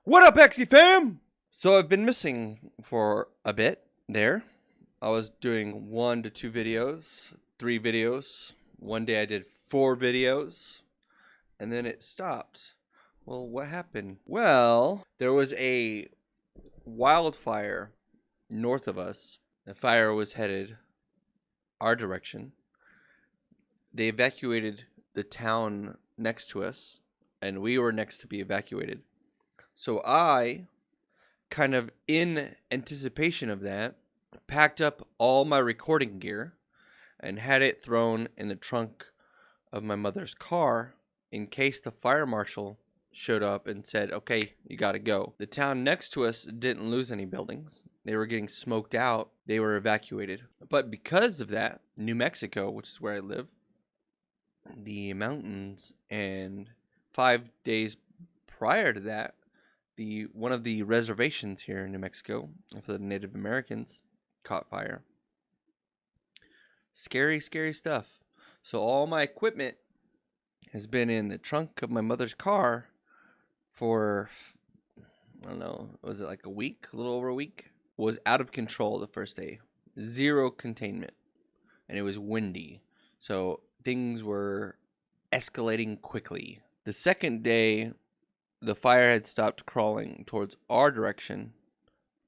What up, Axie fam? So I've been missing for a bit there. I was doing 1 to 2 videos, 3 videos. One day I did 4 videos, and then it stopped. Well, what happened? Well, there was a wildfire north of us. The fire was headed our direction. They evacuated the town next to us, and we were next to be evacuated. So I, kind of in anticipation of that, packed up all my recording gear and had it thrown in the trunk of my mother's car in case the fire marshal showed up and said, okay, you gotta go. The town next to us didn't lose any buildings. They were getting smoked out. They were evacuated. But because of that, New Mexico, which is where I live, the mountains, and 5 days prior to that, one of the reservations here in New Mexico for the Native Americans caught fire. Scary, scary stuff. So all my equipment has been in the trunk of my mother's car for, I don't know, was it like a week? A little over a week? Was out of control the first day. Zero containment. And it was windy. So things were escalating quickly. The second day, the fire had stopped crawling towards our direction,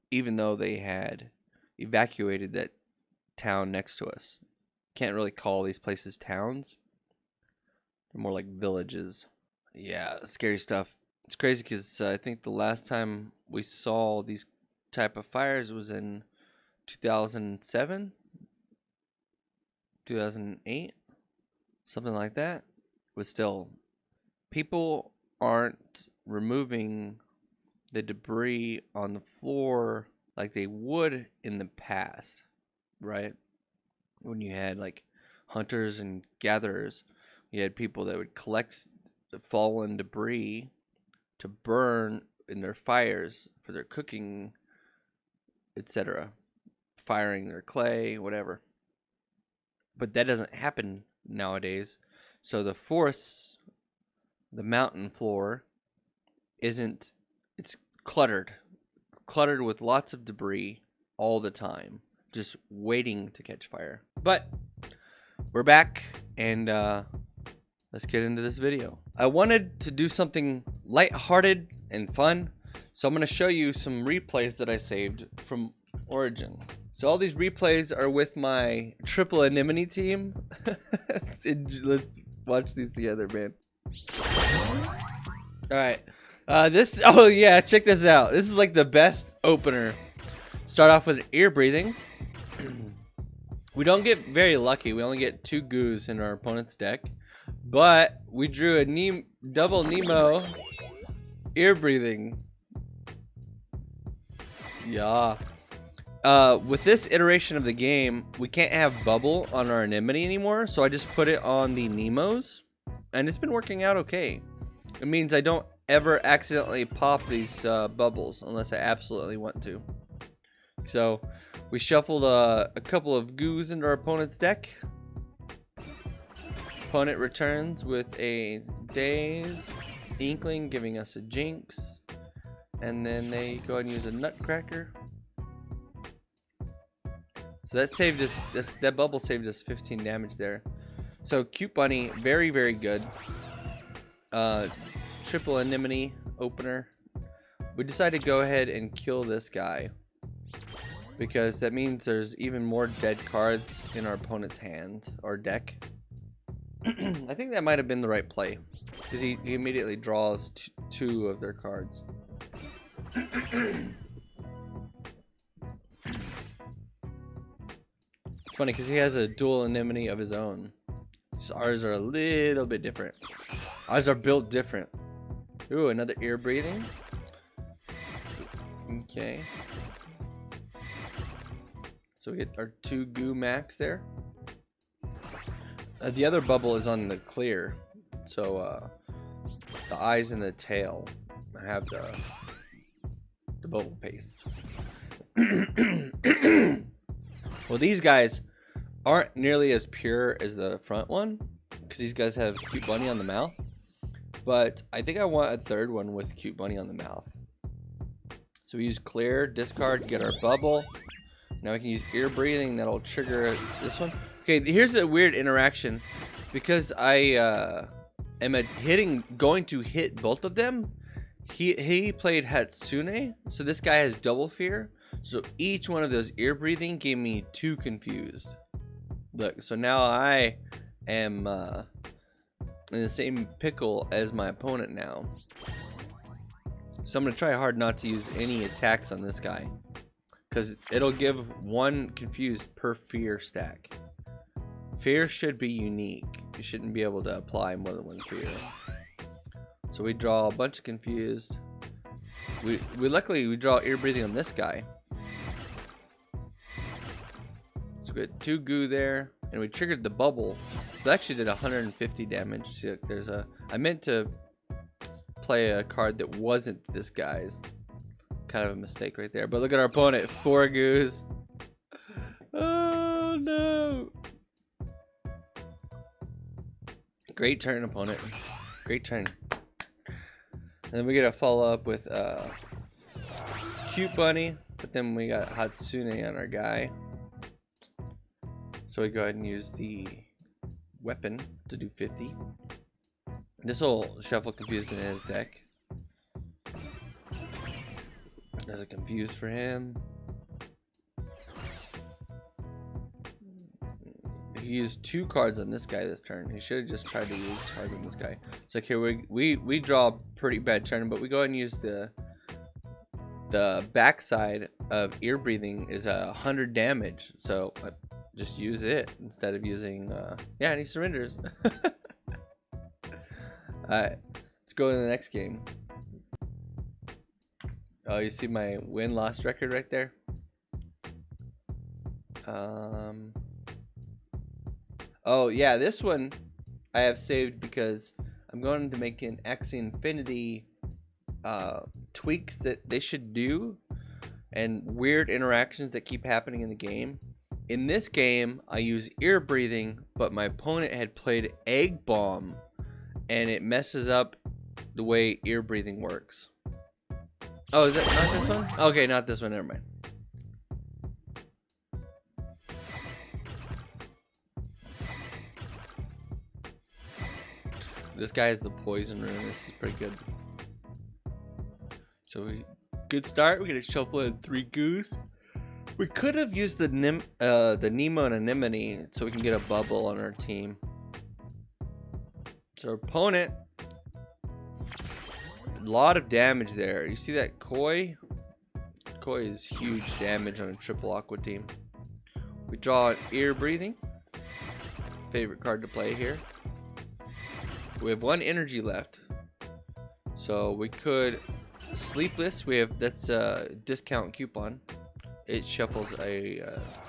even though they had evacuated that town next to us. Can't really call these places towns. They're more like villages. Yeah, scary stuff. It's crazy because I think the last time we saw these type of fires was in 2007, 2008, something like that. But still, people aren't removing the debris on the floor like they would in the past, right? When you had like hunters and gatherers, you had people that would collect the fallen debris to burn in their fires for their cooking, etc., firing their clay, whatever. But that doesn't happen nowadays. So the forests, the mountain floor, it's cluttered with lots of debris all the time, just waiting to catch fire. But we're back, and let's get into this video. I wanted to do something lighthearted and fun, so I'm going to show you some replays that I saved from Origin. So all these replays are with my triple anemone team. Let's watch these together, man. Alright, oh yeah, check this out. This is like the best opener. Start off with ear breathing. We don't get very lucky. We only get 2 goos in our opponent's deck. But we drew a double Nemo ear breathing. Yeah. With this iteration of the game, we can't have bubble on our anemone anymore. So I just put it on the Nemos. And it's been working out okay. It means I don't ever accidentally pop these bubbles unless I absolutely want to. So we shuffled a couple of goos into our opponent's deck. Opponent returns with a Daze, Inkling giving us a Jinx, and then they go ahead and use a Nutcracker. So that saved us, that bubble saved us 15 damage there. So Cute Bunny, very, very good. Triple anemone opener. We decided to go ahead and kill this guy because that means there's even more dead cards in our opponent's hand or deck. I think that might have been the right play because he immediately draws 2 of their cards. It's funny because he has a dual anemone of his own. Just ours are a little bit different. Ours are built different. Ooh, another ear breathing. Okay. So we get our 2 goo max there. The other bubble is on the clear. So the eyes and the tail have the bubble paste. Well, these guys aren't nearly as pure as the front one because these guys have Cute Bunny on the mouth. But I think I want a third one with Cute Bunny on the mouth. So we use clear, discard, get our bubble. Now we can use ear breathing. That'll trigger this one. Okay, here's a weird interaction. Because I am going to hit both of them. He played Hatsune, so this guy has double fear. So each one of those ear breathing gave me 2 confused. Look, so now I am in the same pickle as my opponent now. So I'm gonna try hard not to use any attacks on this guy, because it'll give 1 confused per fear stack. Fear should be unique. You shouldn't be able to apply more than 1 fear. So we draw a bunch of confused. We luckily we draw ear breathing on this guy. So we got 2 goo there, and we triggered the bubble. So it actually did 150 damage. See, look, there's a. I meant to play a card that wasn't this guy's. Kind of a mistake right there. But look at our opponent, 4 goos. Oh no! Great turn, opponent. Great turn. And then we gotta follow up with Cute Bunny, but then we got Hatsune on our guy. So we go ahead and use the weapon to do 50. This will shuffle confused in his deck. There's a confused for him. He used 2 cards on this guy this turn. He should have just tried to use cards on this guy. So here we draw a pretty bad turn, but we go ahead and use the backside of ear breathing is 100 damage. So just use it instead of using yeah, and he surrenders. Alright, let's go to the next game. Oh, you see my win-loss record right there? Oh yeah, this one I have saved because I'm going to make an Axie Infinity tweaks that they should do and weird interactions that keep happening in the game. In this game, I use ear breathing, but my opponent had played Egg Bomb, and it messes up the way ear breathing works. Oh, is that not this one? Okay, not this one. Never mind. This guy is the poison rune. This is pretty good. So good start. We're gonna shuffle in 3 goose. We could have used the Nemo and Anemone so we can get a bubble on our team. So our opponent, a lot of damage there. You see that Koi? Koi is huge damage on a triple aqua team. We draw an ear breathing. Favorite card to play here. We have 1 energy left, so we could sleepless. That's a discount coupon. It shuffles a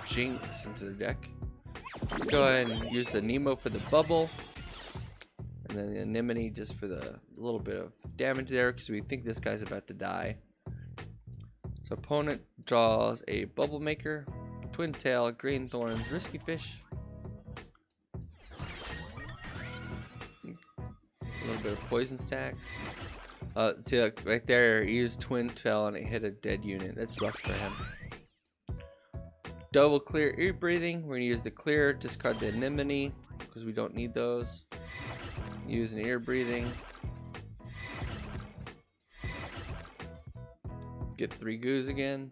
Jinx into the deck. Go ahead and use the Nemo for the bubble, and then the Anemone just for the little bit of damage there because we think this guy's about to die. So opponent draws a bubble maker, twin tail, green thorns, risky fish. A little bit of poison stacks. See, look, right there, he used twin tail and it hit a dead unit. That's rough for him. Double clear ear breathing. We're gonna use the clear, discard the anemone because we don't need those. Use an ear breathing. Get 3 goos again.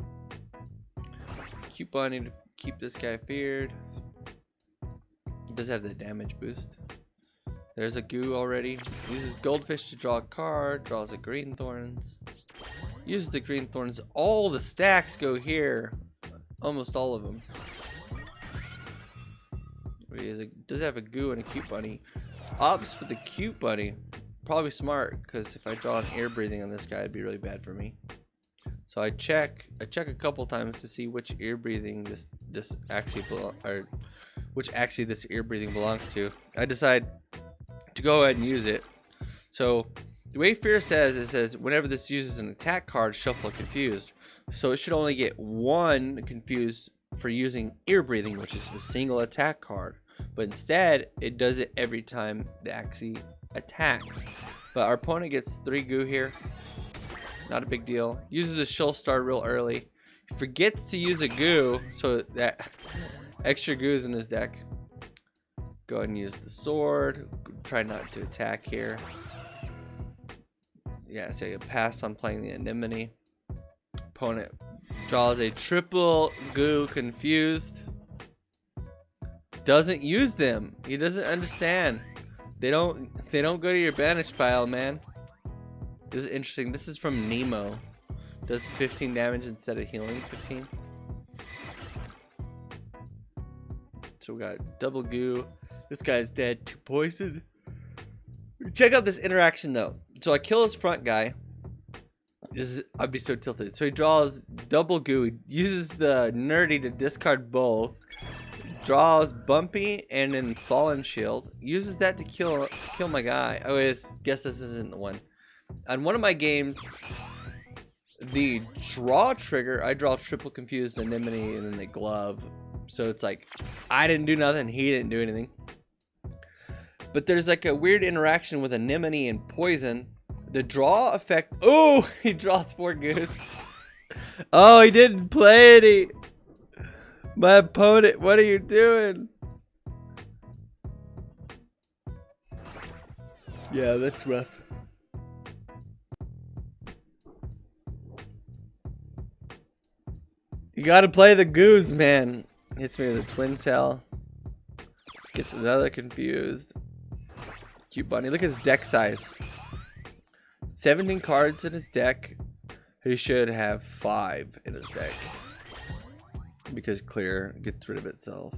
Cute Bunny to keep this guy feared. He does have the damage boost. There's a goo already. Uses goldfish to draw a card. Draws a green thorns. Uses the green thorns. All the stacks go here. Almost all of them. He does have a goo and a cute bunny. Opts for the cute bunny. Probably smart, because if I draw an ear breathing on this guy, it'd be really bad for me. So I check a couple times to see which ear breathing this Axie or which Axie this ear breathing belongs to. I decide to go ahead and use it. So the way Fear says, it says whenever this uses an attack card, shuffle a confused. So it should only get 1 confused for using ear breathing, which is a single attack card. But instead, it does it every time the Axie attacks. But our opponent gets 3 goo here. Not a big deal. Uses a Shill Star real early. He forgets to use a goo, so that extra goo is in his deck. Go ahead and use the sword. Try not to attack here. Yeah, so you pass on playing the anemone. Opponent draws a triple goo confused. Doesn't use them. He doesn't understand. They don't go to your banish pile, man. This is interesting. This is from Nemo. Does 15 damage instead of healing 15. So we got double goo. This guy's dead to poison. Check out this interaction though. So I kill his front guy. I'd be so tilted. So he draws double goo. He uses the nerdy to discard both. Draws Bumpy and then Fallen Shield. Uses that to kill my guy. Oh, I guess this isn't the one. On one of my games, the draw trigger, I draw triple confused anemone and then the glove. So it's like I didn't do nothing, he didn't do anything. But there's like a weird interaction with anemone and poison. The draw effect. Oh, he draws 4 goose. Oh, he didn't play any. My opponent, what are you doing? Yeah, that's rough. You gotta play the goose, man. Hits me with a twin tail. Gets another confused. Cute bunny. Look at his deck size. 17 cards in his deck. He should have 5 in his deck. Because clear gets rid of itself.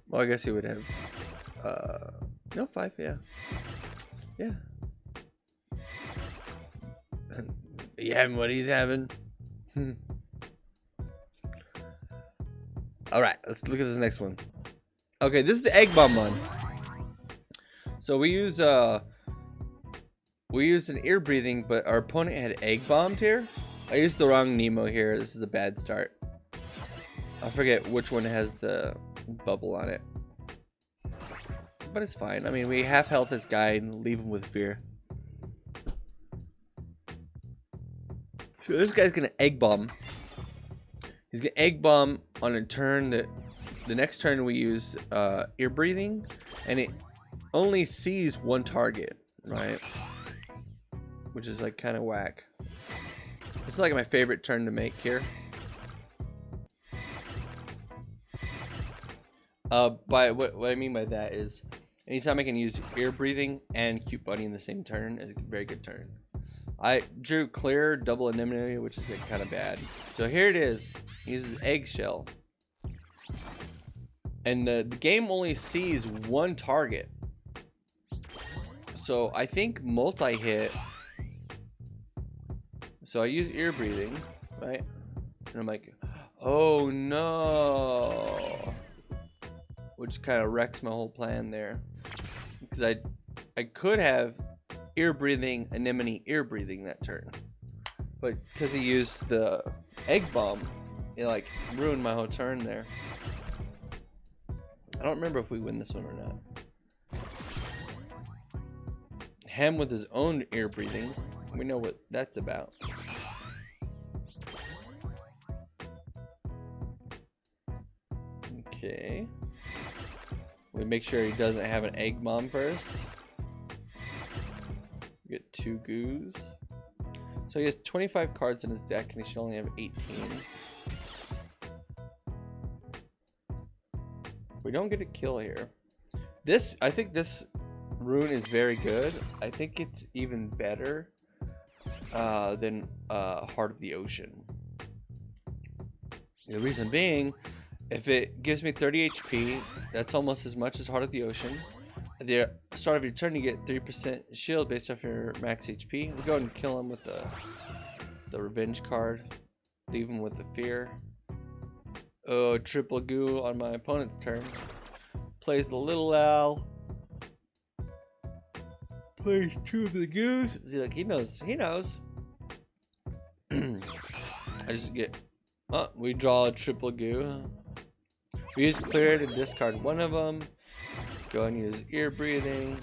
Well, I guess he would have no 5, yeah. Yeah. You having what he's having? Alright, let's look at this next one. Okay, this is the egg bomb one. So we used an ear breathing, but our opponent had egg bombed here. I used the wrong Nemo here. This is a bad start. I forget which one has the bubble on it. But it's fine. I mean, we half health this guy and leave him with fear. So this guy's gonna egg bomb. He's gonna egg bomb on a turn that the next turn we use ear breathing, and it only sees one target, right? Which is like kind of whack. This is like my favorite turn to make here. By what I mean by that is anytime I can use ear breathing and cute bunny in the same turn is a very good turn. I drew clear double anemone, which is like kind of bad. So here it is. He uses eggshell, and the game only sees one target. So I think multi-hit. So I use ear breathing, right? And I'm like, oh no. Which kind of wrecks my whole plan there. Because I could have ear breathing, anemone ear breathing that turn. But because he used the egg bomb, it like ruined my whole turn there. I don't remember if we win this one or not. Hem with his own ear breathing. We know what that's about. Okay. We make sure he doesn't have an egg bomb first. Get 2 goos. So he has 25 cards in his deck and he should only have 18. We don't get a kill here. I think this rune is very good. I think it's even better than Heart of the Ocean. The reason being, if it gives me 30 HP, that's almost as much as Heart of the Ocean. At the start of your turn, you get 3% shield based off your max HP. We'll go ahead and kill him with the revenge card. Leave him with the fear. Oh, triple goo on my opponent's turn. Plays the little owl. Plays 2 of the goos. Like he knows. He knows. I just get. Oh, we draw a triple goo. We use clear to discard one of them. Go and use ear breathing.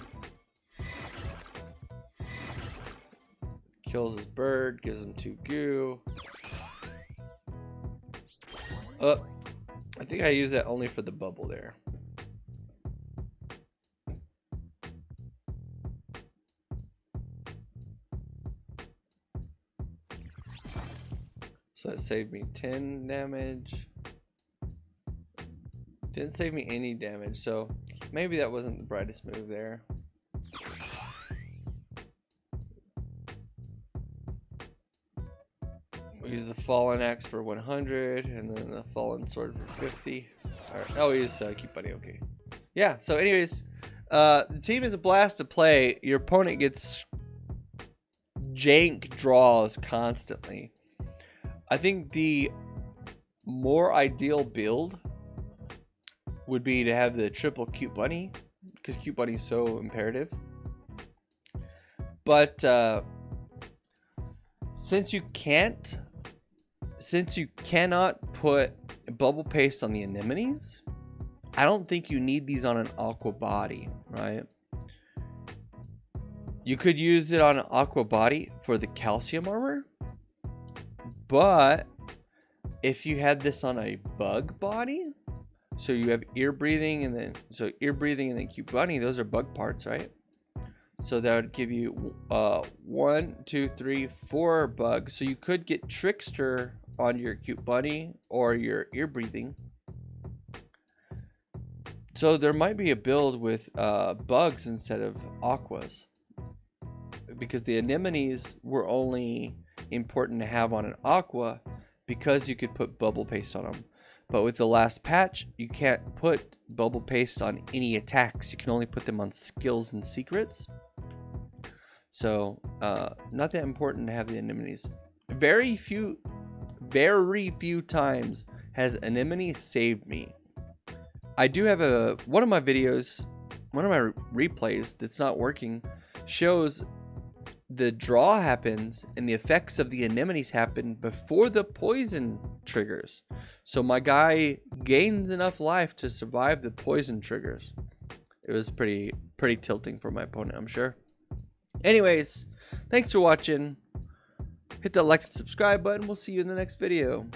Kills his bird, gives him 2 goo. Oh, I think I used that only for the bubble there. So it saved me 10 damage. Didn't save me any damage, so maybe that wasn't the brightest move there. We use the fallen axe for 100, and then the fallen sword for 50. Alright, oh, we use Cute Buddy, okay. Yeah, so anyways, the team is a blast to play. Your opponent gets jank draws constantly. I think the more ideal build would be to have the triple Cute Bunny, because Cute Bunny is so imperative. But since you cannot put bubble paste on the anemones, I don't think you need these on an aqua body, right? You could use it on an aqua body for the calcium armor, but if you had this on a bug body, so you have ear breathing and then Cute Bunny, those are bug parts, right? So that would give you 1, 2, 3, 4 bugs. So you could get Trickster on your Cute Bunny or your ear breathing. So there might be a build with bugs instead of aquas, because the anemones were only important to have on an aqua because you could put bubble paste on them. But with the last patch, you can't put bubble paste on any attacks. You can only put them on skills and secrets. So not that important to have the anemones. Very few times has anemone saved me. I do have one of my videos, one of my replays that's not working, shows the draw happens and the effects of the anemones happen before the poison triggers. So my guy gains enough life to survive the poison triggers. It was pretty tilting for my opponent, I'm sure. Anyways, thanks for watching. Hit that like and subscribe button. We'll see you in the next video.